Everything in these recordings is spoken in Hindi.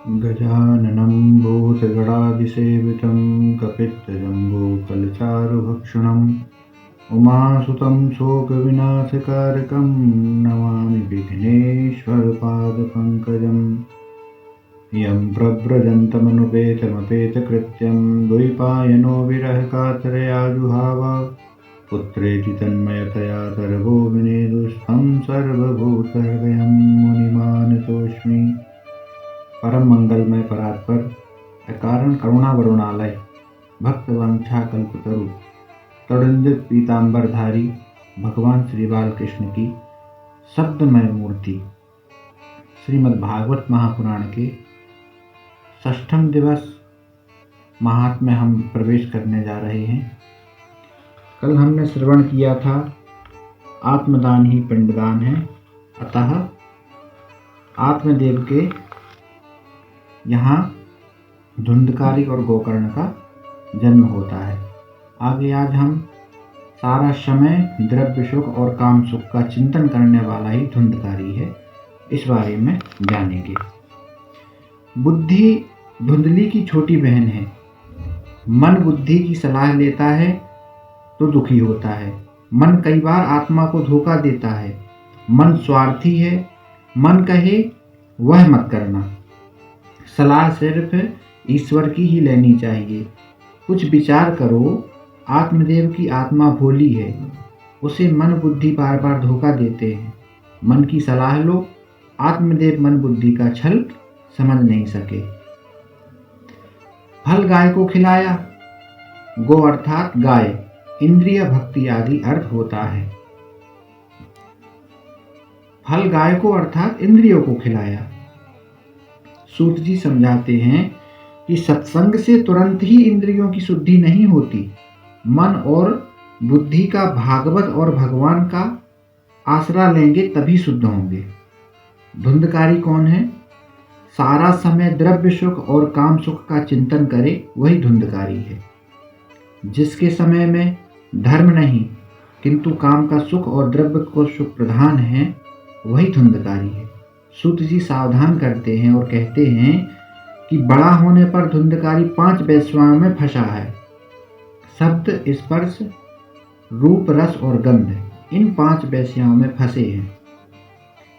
गजाननं भूतगणादिसेवितं कपित्तजम्बूफलचारुभक्षणम् उमासुतं शोकविनाशकारकं नमामि विघ्नेश्वरपादपङ्कजम्। यं प्रव्रजन्तमनुपेतमपेतकृत्यं द्वैपायनो विरहकातरया जुहाव पुत्रेति तन्मयतया सर्वो विनेदुस्तं सर्वभूतहृदयं मुनिमानतोऽस्मि। परम मंगलमय परात्पर अकारण करुणा वरुणालय भक्तवंशा कल्पतरु तड़िंदित पीतांबरधारी भगवान श्री बालकृष्ण की शब्दमय मूर्ति श्रीमद् भागवत महापुराण के षष्ठम दिवस महात्म्य हम प्रवेश करने जा रहे हैं। कल हमने श्रवण किया था आत्मदान ही पिंडदान है, अतः आत्मदेव के यहाँ धुंधकारी और गोकर्ण का जन्म होता है। आगे आज हम सारा समय द्रव्य सुख और काम सुख का चिंतन करने वाला ही धुंधकारी है, इस बारे में जानेंगे। बुद्धि धुंधली की छोटी बहन है। मन बुद्धि की सलाह लेता है तो दुखी होता है। मन कई बार आत्मा को धोखा देता है। मन स्वार्थी है। मन कहे वह मत करना। सलाह सिर्फ ईश्वर की ही लेनी चाहिए। कुछ विचार करो, आत्मदेव की आत्मा भोली है, उसे मन बुद्धि बार बार धोखा देते हैं। मन की सलाह लो, आत्मदेव मन बुद्धि का छल समझ नहीं सके। फल गाय को खिलाया। गो अर्थात गाय, इंद्रिय भक्ति आदि अर्थ होता है। फल गाय को अर्थात इंद्रियों को खिलाया। सूत जी समझाते हैं कि सत्संग से तुरंत ही इंद्रियों की शुद्धि नहीं होती। मन और बुद्धि का भागवत और भगवान का आसरा लेंगे तभी शुद्ध होंगे। धुंधकारी कौन है? सारा समय द्रव्य सुख और काम सुख का चिंतन करे वही धुंधकारी है। जिसके समय में धर्म नहीं किंतु काम का सुख और द्रव्य को सुख प्रधान है, वही धुंधकारी है। सूत जी सावधान करते हैं और कहते हैं कि बड़ा होने पर धुंधकारी 5 वेश्याओं में फंसा है। शब्द, स्पर्श, रूप, रस और गंध, इन 5 वेश्याओं में फंसे हैं।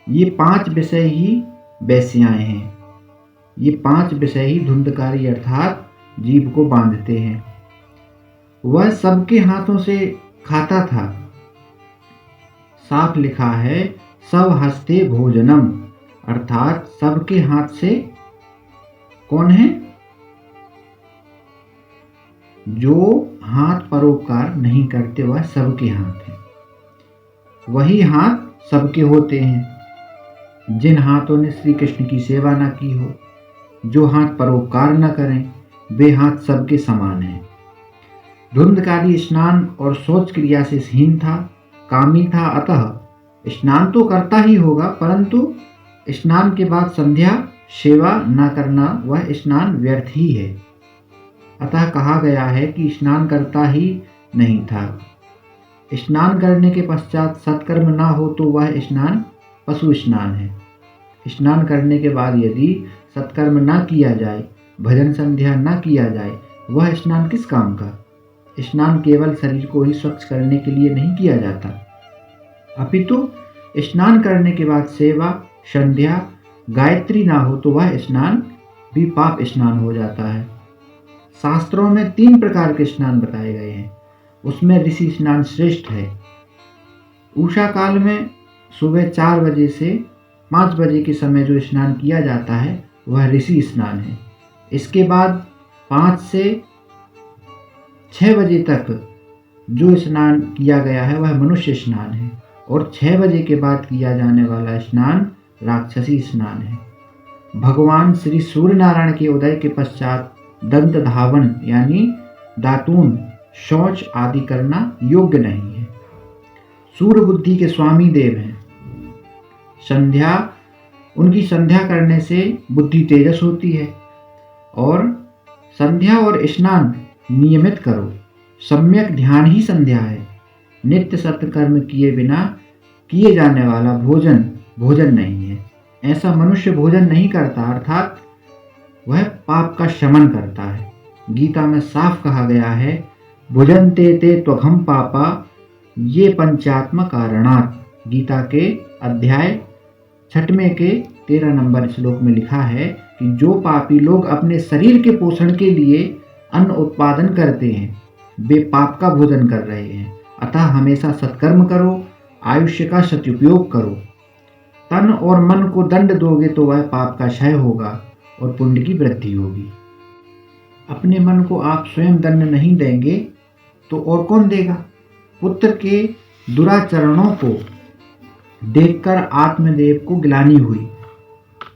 ये 5 विषय ही वेश्याएं हैं। ये 5 विषय ही धुंधकारी अर्थात जीव को बांधते हैं। वह सबके हाथों से खाता था। साफ लिखा है, सब हस्ते भोजनम, अर्थात सबके हाथ से। कौन है? जो हाथ परोपकार नहीं करते वह सबके हाथ है। वही हाथ सबके होते हैं। जिन हाथों ने श्री कृष्ण की सेवा न की हो, जो हाथ परोपकार न करें, वे हाथ सबके समान हैं। धुंधकारी स्नान और शौच क्रिया से हीन था, कामी था, अतः स्नान तो करता ही होगा, परंतु स्नान के बाद संध्या सेवा न करना वह स्नान व्यर्थ ही है। अतः कहा गया है कि स्नान करता ही नहीं था। स्नान करने के पश्चात सत्कर्म न हो तो वह स्नान पशु स्नान है। स्नान करने के बाद यदि सत्कर्म न किया जाए, भजन संध्या न किया जाए, वह स्नान किस काम का? स्नान केवल शरीर को ही स्वच्छ करने के लिए नहीं किया जाता, अपितु स्नान करने के बाद सेवा, संध्या, गायत्री ना हो तो वह स्नान भी पाप स्नान हो जाता है। शास्त्रों में 3 प्रकार के स्नान बताए गए हैं। उसमें ऋषि स्नान श्रेष्ठ है। उषा काल में सुबह 4 बजे से 5 बजे के समय जो स्नान किया जाता है वह ऋषि स्नान है। इसके बाद 5 से 6 बजे तक जो स्नान किया गया है वह मनुष्य स्नान है, और 6 बजे के बाद किया जाने वाला स्नान राक्षसी स्नान है। भगवान श्री सूर्य नारायण के उदय के पश्चात दंत धावन यानी दातून, शौच आदि करना योग्य नहीं है। सूर्य बुद्धि के स्वामी देव हैं। उनकी संध्या करने से बुद्धि तेजस होती है। और संध्या और स्नान नियमित करो। सम्यक ध्यान ही संध्या है। नित्य सत्कर्म किए बिना किए जाने वाला भोजन भोजन नहीं है। ऐसा मनुष्य भोजन नहीं करता, अर्थात वह पाप का शमन करता है। गीता में साफ कहा गया है, भुजन्ते ते त्वघम पापा ये पंचात्म कारणात्। गीता के अध्याय 6 के 13 नंबर श्लोक में लिखा है कि जो पापी लोग अपने शरीर के पोषण के लिए अन्न उत्पादन करते हैं वे पाप का भोजन कर रहे हैं। अतः हमेशा सत्कर्म करो, आयुष्य का सदुपयोग करो। तन और मन को दंड दोगे तो वह पाप का क्षय होगा और पुण्य की वृद्धि होगी। अपने मन को आप स्वयं दंड नहीं देंगे तो और कौन देगा। पुत्र के दुराचरणों को देखकर आत्मदेव को गिलानी हुई।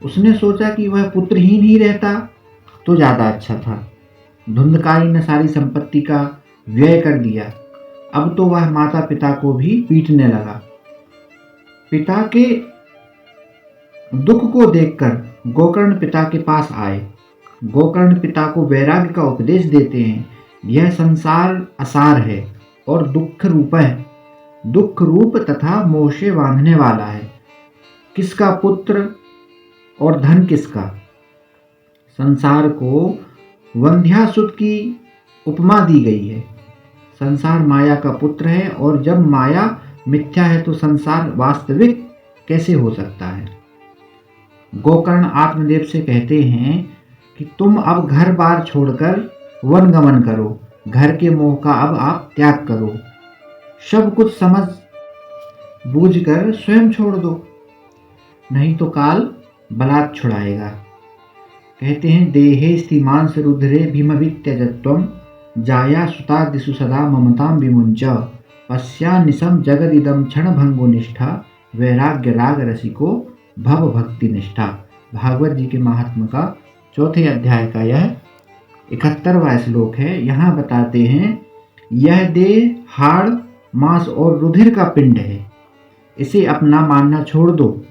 उसने सोचा कि वह पुत्रहीन ही रहता तो ज़्यादा अच्छा था। धुंधकारी ने सारी संपत्ति का व्यय कर दिया। अब तो वह माता पिता को भी पीटने लगा। पिता के दुख को देखकर गोकर्ण पिता के पास आए। गोकर्ण पिता को वैराग्य का उपदेश देते हैं। यह संसार असार है और दुख रूप है, दुख रूप तथा मोह से बांधने वाला है। किसका पुत्र और धन किसका। संसार को वंध्यासुत की उपमा दी गई है। संसार माया का पुत्र है और जब माया मिथ्या है तो संसार वास्तविक कैसे हो सकता है। गोकर्ण आत्मदेव से कहते हैं कि तुम अब घर बार छोड़कर वन गमन करो। घर के मोह का अब आप त्याग करो। सब कुछ समझ बूझकर स्वयं छोड़ दो, नहीं तो काल बलात् छुड़ाएगा। कहते हैं देहे स्थिमांस रुद्रे भीमवित्यजत्वम जाया सुता दिशु सदा ममताम विमुंच पश्या निशम जगदिदम क्षण भंगो निष्ठा वैराग्य राग रसिको भव भक्ति निष्ठा। भागवत जी के महात्म का 4 अध्याय का यह 71वां श्लोक है। यहाँ बताते हैं यह देह हाड़ मांस और रुधिर का पिंड है, इसे अपना मानना छोड़ दो।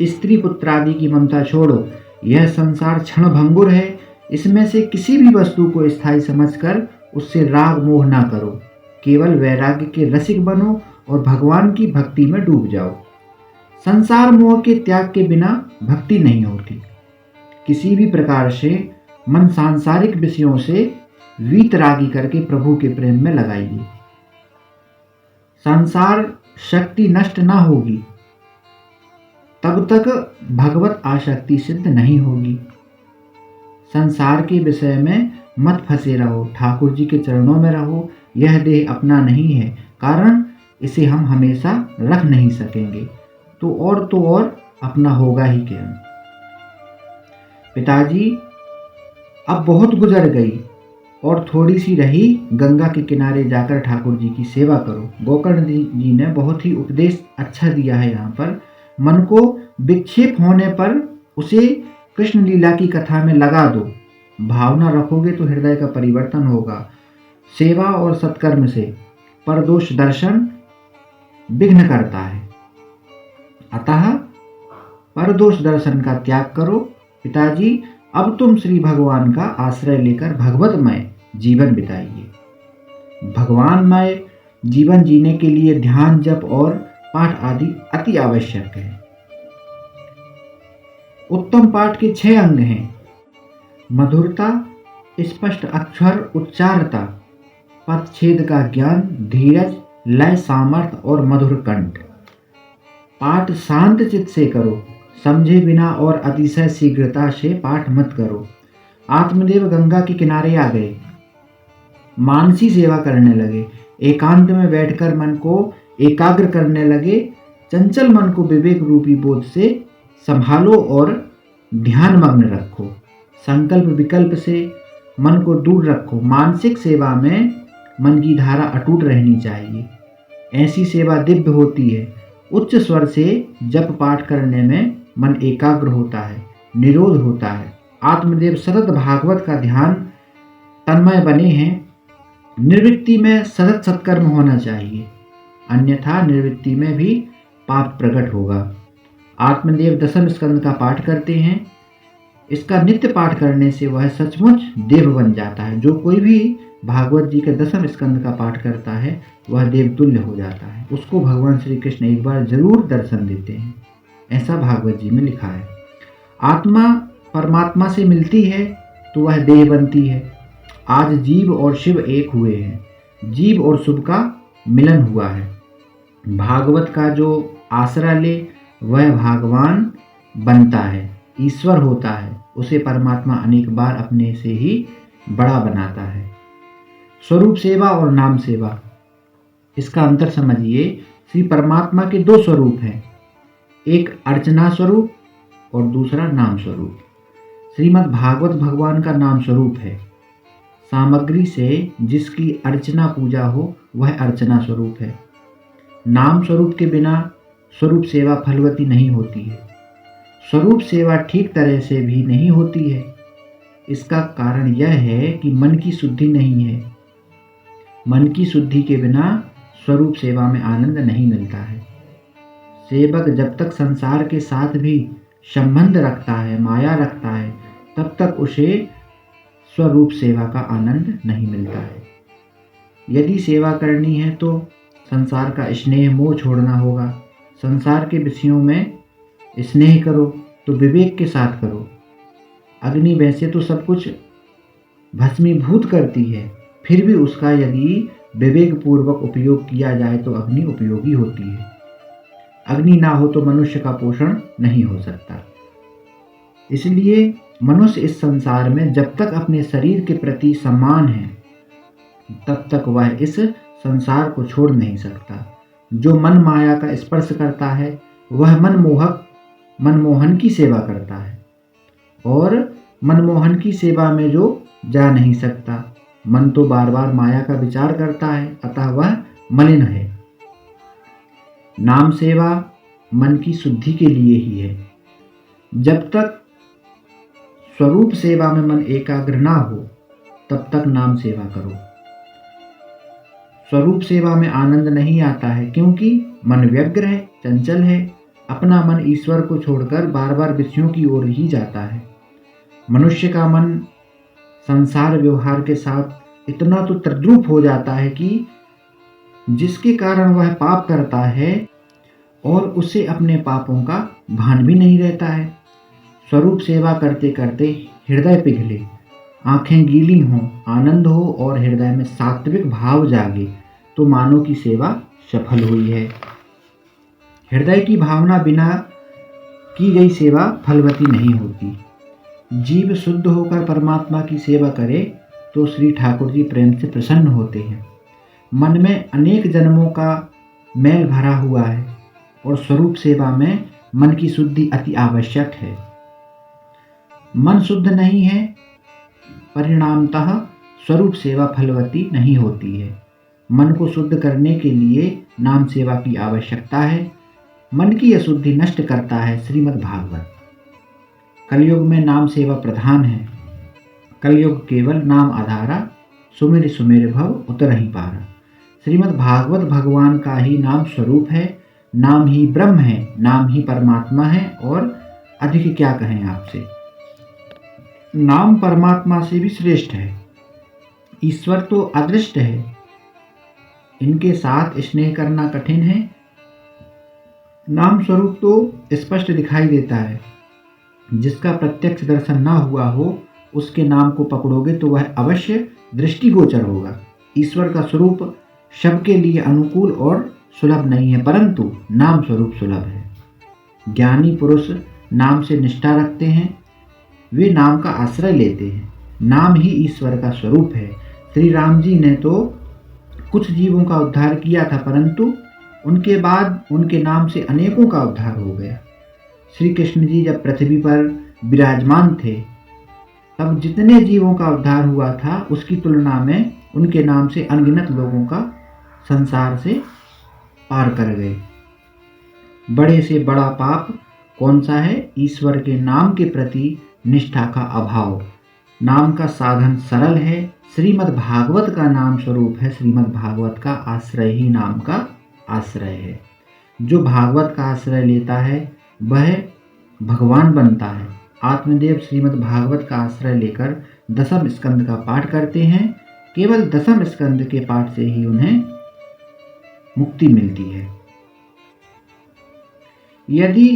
स्त्री पुत्र आदि की ममता छोड़ो। यह संसार क्षण भंगुर है, इसमें से किसी भी वस्तु को स्थायी समझकर उससे राग मोह ना करो। केवल वैराग्य के रसिक बनो और भगवान की भक्ति में डूब जाओ। संसार मोह के त्याग के बिना भक्ति नहीं होती। किसी भी प्रकार से मन सांसारिक विषयों से वीतरागी करके प्रभु के प्रेम में लगाइए। संसार शक्ति नष्ट ना होगी तब तक भगवत आसक्ति सिद्ध नहीं होगी। संसार के विषय में मत फंसे रहो, ठाकुर जी के चरणों में रहो। यह देह अपना नहीं है, कारण इसे हम हमेशा रख नहीं सकेंगे, तो और अपना होगा ही क्या। पिताजी अब बहुत गुजर गई और थोड़ी सी रही, गंगा के किनारे जाकर ठाकुर जी की सेवा करो। गोकर्ण जी ने बहुत ही उपदेश अच्छा दिया है। यहाँ पर मन को विक्षेप होने पर उसे कृष्ण लीला की कथा में लगा दो। भावना रखोगे तो हृदय का परिवर्तन होगा। सेवा और सत्कर्म से परदोष दर्शन विघ्न करता है, अतः परदोष दर्शन का त्याग करो। पिताजी अब तुम श्री भगवान का आश्रय लेकर भगवतमय जीवन बिताइए। भगवानमय जीवन जीने के लिए ध्यान, जप और पाठ आदि अति आवश्यक है। उत्तम पाठ के 6 अंग हैं: मधुरता, स्पष्ट अक्षर उच्चारता, पदछेद का ज्ञान, धीरज, लय, सामर्थ्य और मधुर कंठ। पाठ शांत चित्त से करो, समझे बिना और अतिशय शीघ्रता से पाठ मत करो। आत्मदेव गंगा के किनारे आ गए, मानसी सेवा करने लगे। एकांत में बैठकर मन को एकाग्र करने लगे। चंचल मन को विवेक रूपी बोध से संभालो और ध्यान मग्न रखो। संकल्प विकल्प से मन को दूर रखो। मानसिक सेवा में मन की धारा अटूट रहनी चाहिए। ऐसी सेवा दिव्य होती है। उच्च स्वर से जप पाठ करने में मन एकाग्र होता है, निरोध होता है। आत्मदेव सतत भागवत का ध्यान तन्मय बने हैं। निर्वृत्ति में सतत सत्कर्म होना चाहिए, अन्यथा निर्वृत्ति में भी पाप प्रकट होगा। आत्मदेव दशम स्कंद का पाठ करते हैं। इसका नित्य पाठ करने से वह सचमुच देव बन जाता है। जो कोई भी भागवत जी के दशम स्कंद का पाठ करता है वह देवतुल्य हो जाता है। उसको भगवान श्री कृष्ण एक बार जरूर दर्शन देते हैं, ऐसा भागवत जी में लिखा है। आत्मा परमात्मा से मिलती है तो वह देह बनती है। आज जीव और शिव एक हुए हैं, जीव और शुभ का मिलन हुआ है। भागवत का जो आश्रय ले वह भगवान बनता है, ईश्वर होता है, उसे परमात्मा अनेक बार अपने से ही बड़ा बनाता है। स्वरूप सेवा और नाम सेवा, इसका अंतर समझिए। श्री परमात्मा के दो स्वरूप हैं, एक अर्चना स्वरूप और दूसरा नाम स्वरूप। श्रीमद् भागवत भगवान का नाम स्वरूप है। सामग्री से जिसकी अर्चना पूजा हो वह अर्चना स्वरूप है। नाम स्वरूप के बिना स्वरूप सेवा फलवती नहीं होती है। स्वरूप सेवा ठीक तरह से भी नहीं होती है। इसका कारण यह है कि मन की शुद्धि नहीं है। मन की शुद्धि के बिना स्वरूप सेवा में आनंद नहीं मिलता है। सेवक जब तक संसार के साथ भी संबंध रखता है, माया रखता है, तब तक उसे स्वरूप सेवा का आनंद नहीं मिलता है। यदि सेवा करनी है तो संसार का स्नेह मोह छोड़ना होगा। संसार के विषयों में स्नेह करो तो विवेक के साथ करो। अग्नि वैसे तो सब कुछ भस्मीभूत करती है, फिर भी उसका यदि विवेक पूर्वक उपयोग किया जाए तो अग्नि उपयोगी होती है। अग्नि ना हो तो मनुष्य का पोषण नहीं हो सकता। इसलिए मनुष्य इस संसार में जब तक अपने शरीर के प्रति समान है तब तक वह इस संसार को छोड़ नहीं सकता। जो मन माया का स्पर्श करता है वह मनमोहन की सेवा करता है, और मनमोहन की सेवा में जो जा नहीं सकता, मन तो बार बार माया का विचार करता है, अतः वह मलिन है। नाम सेवा मन की शुद्धि के लिए ही है। जब तक स्वरूप सेवा में मन एकाग्र ना हो तब तक नाम सेवा करो। स्वरूप सेवा में आनंद नहीं आता है क्योंकि मन व्यग्र है, चंचल है। अपना मन ईश्वर को छोड़कर बार बार विषयों की ओर ही जाता है। मनुष्य का मन संसार व्यवहार के साथ इतना तो तद्रूप हो जाता है कि जिसके कारण वह पाप करता है और उसे अपने पापों का भान भी नहीं रहता है। स्वरूप सेवा करते करते हृदय पिघले, आंखें गीली हों, आनंद हो और हृदय में सात्विक भाव जागे तो मानो की सेवा सफल हुई है। हृदय की भावना बिना की गई सेवा फलवती नहीं होती। जीव शुद्ध होकर परमात्मा की सेवा करे तो श्री ठाकुर जी प्रेम से प्रसन्न होते हैं। मन में अनेक जन्मों का मैल भरा हुआ है और स्वरूप सेवा में मन की शुद्धि अति आवश्यक है। मन शुद्ध नहीं है, परिणामतः स्वरूप सेवा फलवती नहीं होती है। मन को शुद्ध करने के लिए नाम सेवा की आवश्यकता है। मन की अशुद्धि नष्ट करता है श्रीमद् भागवत। कलयुग में नाम सेवा प्रधान है। कलयुग केवल नाम आधारा, सुमिर सुमिर भव उतरहि पारा। श्रीमद् भागवत भगवान का ही नाम स्वरूप है। नाम ही ब्रह्म है, नाम ही परमात्मा है, और अधिक क्या कहें आपसे। नाम परमात्मा से भी श्रेष्ठ है। ईश्वर तो अदृष्ट है, इनके साथ स्नेह करना कठिन है। नाम स्वरूप तो स्पष्ट दिखाई देता है। जिसका प्रत्यक्ष दर्शन ना हुआ हो उसके नाम को पकड़ोगे तो वह अवश्य दृष्टिगोचर होगा। ईश्वर का स्वरूप सबके लिए अनुकूल और सुलभ नहीं है, परंतु नाम स्वरूप सुलभ है। ज्ञानी पुरुष नाम से निष्ठा रखते हैं, वे नाम का आश्रय लेते हैं। नाम ही ईश्वर का स्वरूप है। श्री राम जी ने तो कुछ जीवों का उद्धार किया था, परंतु उनके बाद उनके नाम से अनेकों का उद्धार हो गया। श्री कृष्ण जी जब पृथ्वी पर विराजमान थे तब जितने जीवों का उद्धार हुआ था उसकी तुलना में उनके नाम से अनगिनत लोगों का संसार से पार कर गए। बड़े से बड़ा पाप कौन सा है? ईश्वर के नाम के प्रति निष्ठा का अभाव। नाम का साधन सरल है। श्रीमद् भागवत का नाम स्वरूप है। श्रीमद् भागवत का आश्रय ही नाम का आश्रय है। जो भागवत का आश्रय लेता है वह भगवान बनता है। आत्मदेव श्रीमद् भागवत का आश्रय लेकर दसम स्कंद का पाठ करते हैं। केवल दसम स्कंद के पाठ से ही उन्हें मुक्ति मिलती है। यदि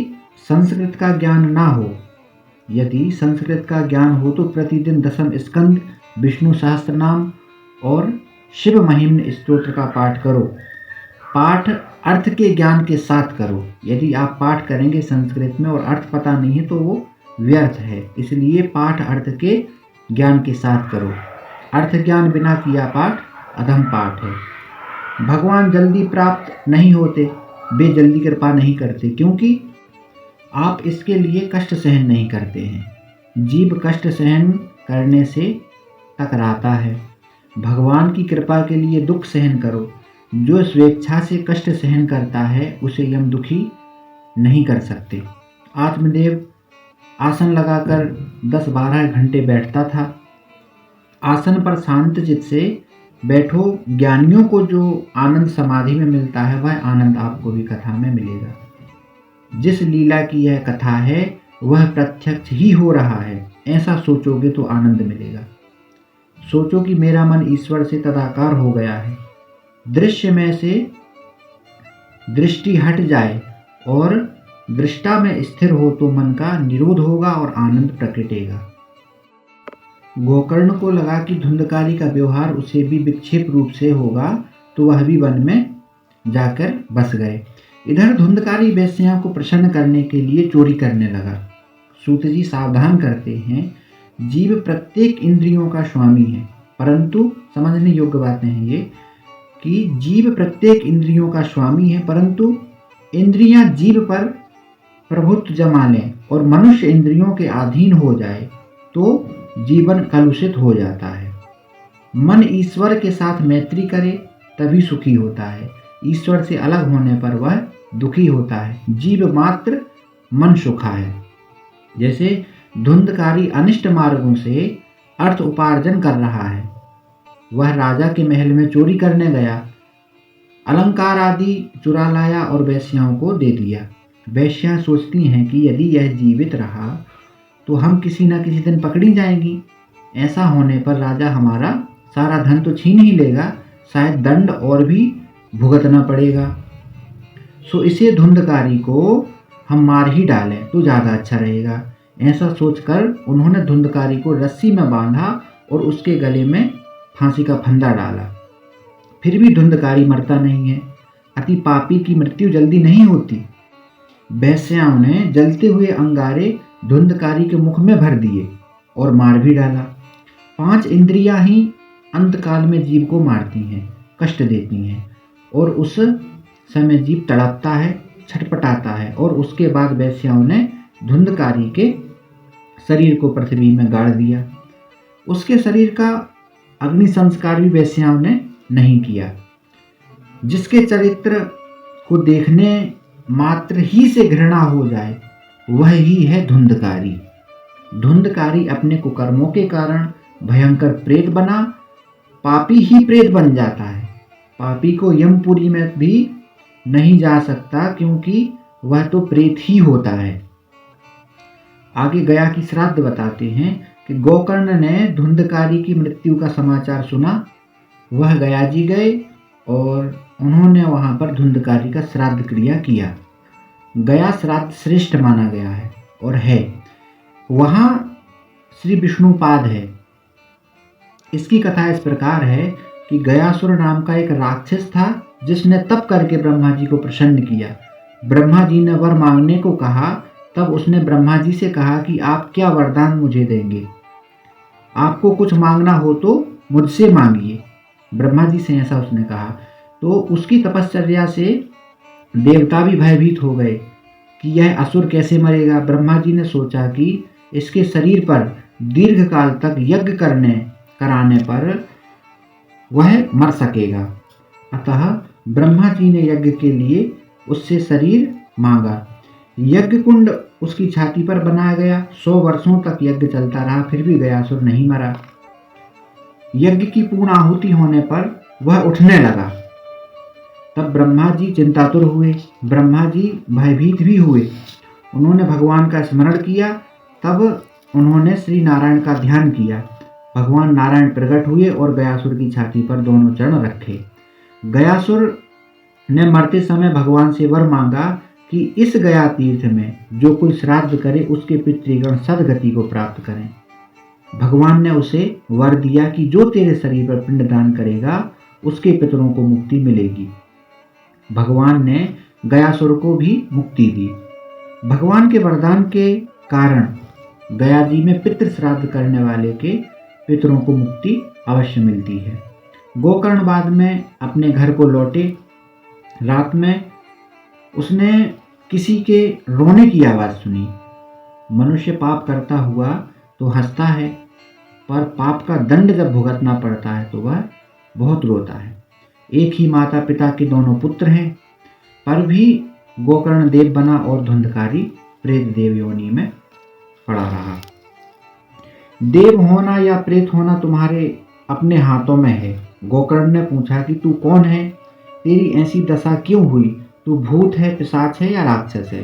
संस्कृत का ज्ञान ना हो यदि संस्कृत का ज्ञान हो तो प्रतिदिन 10 स्कंद, विष्णु सहस्त्र नाम और शिव महिम्न स्तोत्र का पाठ करो। पाठ अर्थ के ज्ञान के साथ करो। यदि आप पाठ करेंगे संस्कृत में और अर्थ पता नहीं है तो वो व्यर्थ है। इसलिए पाठ अर्थ के ज्ञान के साथ करो। अर्थ ज्ञान बिना किया पाठ अधम पाठ है। भगवान जल्दी प्राप्त नहीं होते, वे जल्दी कृपा नहीं करते, क्योंकि आप इसके लिए कष्ट सहन नहीं करते हैं। जीव कष्ट सहन करने से टकराता है। भगवान की कृपा के लिए दुख सहन करो। जो स्वेच्छा से कष्ट सहन करता है उसे यम दुखी नहीं कर सकते। आत्मदेव आसन लगाकर 10-12 घंटे बैठता था। आसन पर शांत चित्त से बैठो। ज्ञानियों को जो आनंद समाधि में मिलता है वह आनंद आपको भी कथा में मिलेगा। जिस लीला की यह कथा है वह प्रत्यक्ष ही हो रहा है, ऐसा सोचोगे तो आनंद मिलेगा। सोचो कि मेरा मन ईश्वर से तदाकार हो गया है। दृश्य में से दृष्टि हट जाए और दृष्टा में स्थिर हो तो मन का निरोध होगा और आनंद प्रकटेगा। गोकर्ण को लगा कि धुंधकारी का व्यवहार उसे भी विक्षेप रूप से होगा, तो वह भी वन में जाकर बस गए। इधर धुंधकारी वेश्याओं को प्रसन्न करने के लिए चोरी करने लगा। सूत जी सावधान करते हैं, जीव प्रत्येक इंद्रियों का स्वामी है, परंतु समझने योग्य बातें हैं ये कि जीव प्रत्येक इंद्रियों का स्वामी है, परंतु इंद्रियां जीव पर प्रभुत्व जमा लें और मनुष्य इंद्रियों के अधीन हो जाए तो जीवन कलुषित हो जाता है। मन ईश्वर के साथ मैत्री करे तभी सुखी होता है। ईश्वर से अलग होने पर वह दुखी होता है। जीव मात्र मन सुखा है। जैसे धुंधकारी अनिष्ट मार्गों से अर्थ उपार्जन कर रहा है। वह राजा के महल में चोरी करने गया, अलंकार आदि चुरा लाया और वेश्याओं को दे दिया। वेश्याएं सोचती हैं कि यदि यह जीवित रहा तो हम किसी न किसी दिन पकड़ी जाएंगी। ऐसा होने पर राजा हमारा सारा धन तो छीन ही लेगा, शायद दंड और भी भुगतना पड़ेगा। सो इसे धुंधकारी को हम मार ही डालें तो ज़्यादा अच्छा रहेगा। ऐसा सोचकर उन्होंने धुंधकारी को रस्सी में बांधा और उसके गले में फांसी का फंदा डाला। फिर भी धुंधकारी मरता नहीं है। अति पापी की मृत्यु जल्दी नहीं होती। वेश्याओं ने जलते हुए अंगारे धुंधकारी के मुख में भर दिए और मार भी डाला। 5 इंद्रियां ही अंतकाल में जीव को मारती हैं, कष्ट देती हैं, और उस समय जीव तड़पता है, छटपटाता है। और उसके बाद वेश्याओं ने धुंधकारी के शरीर को पृथ्वी में गाड़ दिया। उसके शरीर का अग्नि संस्कार भी वेश्याओं ने नहीं किया। जिसके चरित्र को देखने मात्र ही से घृणा हो जाए वह ही है धुंधकारी। धुंधकारी अपने कुकर्मों के कारण भयंकर प्रेत बना, पापी ही प्रेत बन जाता है। पापी को यमपुरी में भी नहीं जा सकता, क्योंकि वह तो प्रेत ही होता है। आगे गया की श्राद्ध बताते हैं कि गोकर्ण ने धुंधकारी की मृत्यु का समाचार सुना। वह गया जी गए और उन्होंने वहां पर धुंधकारी का श्राद्ध क्रिया किया। गया श्राद्ध श्रेष्ठ माना गया है और है। वहां श्री विष्णुपाद है। इसकी कथा इस प्रकार है कि गयासुर नाम का एक राक्षस था जिसने तप करके ब्रह्मा जी को प्रसन्न किया। ब्रह्मा जी ने वर मांगने को कहा, तब उसने ब्रह्मा जी से कहा कि आप क्या वरदान मुझे देंगे, आपको कुछ मांगना हो तो मुझसे मांगिए। ब्रह्मा जी से ऐसा उसने कहा। तो उसकी तपश्चर्या से देवता भी भयभीत हो गए कि यह असुर कैसे मरेगा। ब्रह्मा जी ने सोचा कि इसके शरीर पर दीर्घ काल तक यज्ञ कराने पर वह मर सकेगा। अतः ब्रह्मा जी ने यज्ञ के लिए उससे शरीर मांगा। यज्ञ कुंड उसकी छाती पर बनाया गया। 100 वर्षों तक यज्ञ चलता रहा, फिर भी गयासुर नहीं मरा। यज्ञ की पूर्ण आहुति होने पर वह उठने लगा। तब ब्रह्मा जी चिंतातुर हुए, ब्रह्मा जी भयभीत भी हुए। उन्होंने भगवान का स्मरण किया। तब उन्होंने श्री नारायण का ध्यान किया। भगवान नारायण प्रकट हुए और गयासुर की छाती पर दोनों चरण रखे। गयासुर ने मरते समय भगवान से वर मांगा कि इस गया तीर्थ में जो कोई श्राद्ध करे उसके पितृगण सदगति को प्राप्त करें। भगवान ने उसे वर दिया कि जो तेरे शरीर पर पिंडदान करेगा उसके पितरों को मुक्ति मिलेगी। भगवान ने गयासुर को भी मुक्ति दी। भगवान के वरदान के कारण गया जी में पितृ श्राद्ध करने वाले के पितरों को मुक्ति अवश्य मिलती है। गोकर्ण बाद में अपने घर को लौटे। रात में उसने किसी के रोने की आवाज़ सुनी। मनुष्य पाप करता हुआ तो हंसता है, पर पाप का दंड जब भुगतना पड़ता है तो वह बहुत रोता है। एक ही माता पिता के दोनों पुत्र हैं, पर भी गोकर्ण देव बना और धुंधकारी प्रेत देव योनि में पड़ा रहा। देव होना या प्रेत होना तुम्हारे अपने हाथों में है। गोकर्ण ने पूछा कि तू कौन है, तेरी ऐसी दशा क्यों हुई, तू भूत है, पिशाच है या राक्षस है?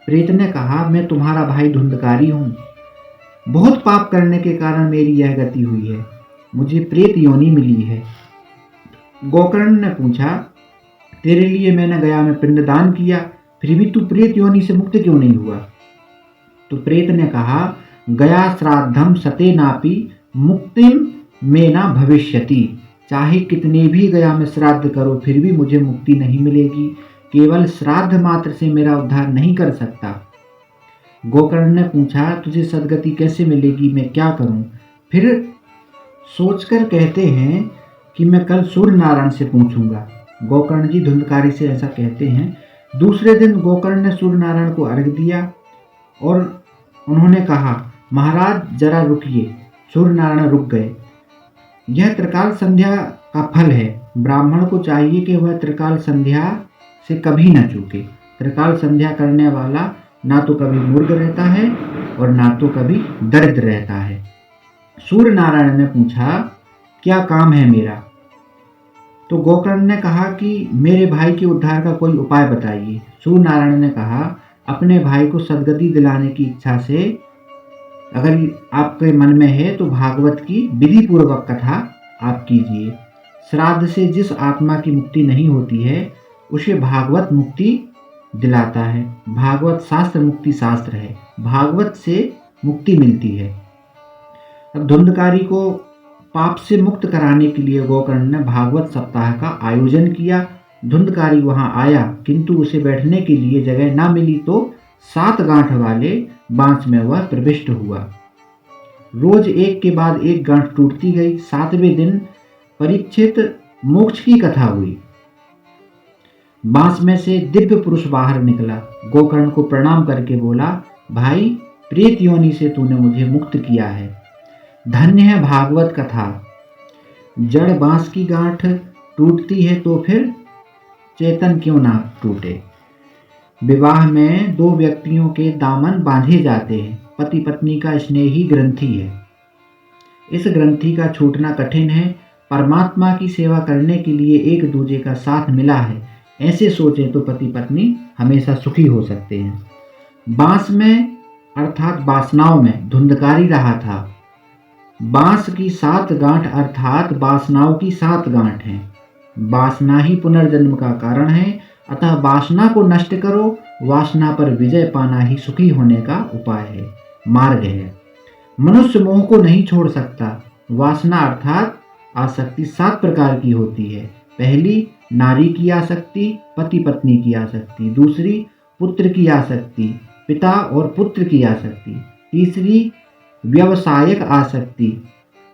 प्रेत ने कहा, मैं तुम्हारा भाई धुंधकारी हूँ। बहुत पाप करने के कारण मेरी यह गति हुई है, मुझे प्रेत योनि मिली है। गोकर्ण ने पूछा, तेरे लिए मैंने गया में पिंडदान किया, फिर भी तू प्रेत योनि से मुक्त क्यों नहीं हुआ? तो प्रेत ने कहा, गया श्राद्धम सते नापि मुक्तिम में ना भविष्यति। चाहे कितने भी गया में श्राद्ध करो फिर भी मुझे मुक्ति नहीं मिलेगी। केवल श्राद्ध मात्र से मेरा उद्धार नहीं कर सकता। गोकर्ण ने पूछा, तुझे सदगति कैसे मिलेगी, मैं क्या करूं? फिर सोचकर कहते हैं कि मैं कल सूर्य नारायण से पूछूंगा। गोकर्ण जी धुंधकारी से ऐसा कहते हैं। दूसरे दिन गोकर्ण ने सूर्य नारायण को अर्घ दिया और उन्होंने कहा, महाराज जरा रुकिए। सूर्य नारायण रुक गए। यह त्रिकाल संध्या का फल है। ब्राह्मण को चाहिए कि वह त्रिकाल संध्या से कभी न चूके। त्रिकाल संध्या करने वाला ना तो कभी मूर्ख रहता है और ना तो कभी दरिद्र रहता है। सूर्य नारायण ने पूछा, क्या काम है मेरा? तो गोकर्ण ने कहा कि मेरे भाई के उद्धार का कोई उपाय बताइए। सूर्य नारायण ने कहा, अपने भाई को सदगति दिलाने की इच्छा से अगर आपके मन में है तो भागवत की विधि पूर्वक कथा आप कीजिए। श्राद्ध से जिस आत्मा की मुक्ति नहीं होती है उसे भागवत मुक्ति दिलाता है। भागवत शास्त्र मुक्ति शास्त्र है, भागवत से मुक्ति मिलती है। अब धुंधकारी को पाप से मुक्त कराने के लिए गोकर्ण ने भागवत सप्ताह का आयोजन किया। धुंधकारी वहां आया, किंतु उसे बैठने के लिए जगह ना मिली तो 7 गांठ वाले बांस में वह प्रविष्ट हुआ। रोज एक के बाद एक गांठ टूटती गई। 7वें दिन परीक्षित मोक्ष की कथा हुई। बांस में से दिव्य पुरुष बाहर निकला। गोकर्ण को प्रणाम करके बोला, भाई प्रेत योनि से तूने मुझे मुक्त किया है, धन्य है भागवत कथा। जड़ बांस की गांठ टूटती है तो फिर चेतन क्यों ना टूटे। विवाह में 2 व्यक्तियों के दामन बांधे जाते हैं। पति पत्नी का स्नेही ग्रंथि है। इस ग्रंथि का छूटना कठिन है। परमात्मा की सेवा करने के लिए एक दूजे का साथ मिला है, ऐसे सोचें तो पति पत्नी हमेशा सुखी हो सकते हैं। बांस में अर्थात वासनाओं में धुंधकारी रहा था। बांस की 7 गांठ अर्थात वासनाओं की 7 गांठ हैं। वासना ही पुनर्जन्म का कारण है, अतः वासना को नष्ट करो। वासना पर विजय पाना ही सुखी होने का उपाय है, मार्ग है। मनुष्य मोह को नहीं छोड़ सकता। वासना अर्थात आसक्ति 7 प्रकार की होती है। पहली नारी की आसक्ति, पति पत्नी की आसक्ति। दूसरी पुत्र की आसक्ति, पिता और पुत्र की आसक्ति। तीसरी व्यवसायिक आसक्ति।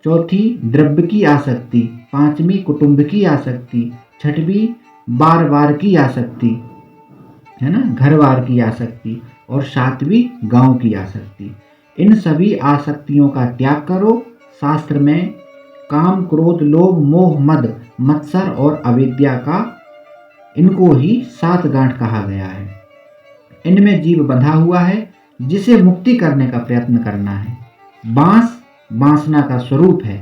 चौथी द्रव्य की आसक्ति। 5वीं कुटुंब की आसक्ति। 6वीं बार की आसक्ति है ना, घरवार की आसक्ति। और 7वीं गांव की आसक्ति। इन सभी आसक्तियों का त्याग करो। शास्त्र में काम क्रोध लोभ मोह मद मत्सर और अविद्या का इनको ही 7 गांठ कहा गया है। इनमें जीव बंधा हुआ है, जिसे मुक्ति करने का प्रयत्न करना है। बांस वासना का स्वरूप है।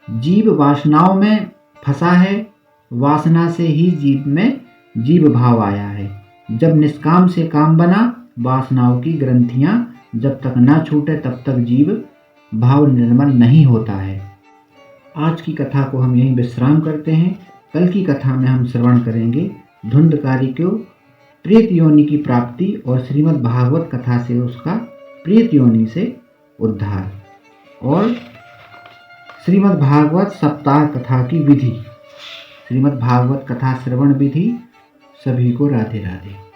जीव वासनाओं में फंसा है। वासना से ही जीव में जीव भाव आया है। जब निष्काम से काम बना, वासनाओं की ग्रंथियां जब तक न छूटे तब तक जीव भाव निर्मल नहीं होता है। आज की कथा को हम यहीं विश्राम करते हैं। कल की कथा में हम श्रवण करेंगे धुंधकारी को प्रेत योनि की प्राप्ति और श्रीमद् भागवत कथा से उसका प्रेत योनि से उद्धार। और श्रीमद् भागवत सप्ताह कथा की विधि, श्रीमद् भागवत कथा श्रवण विधि। सभी को राधे राधे।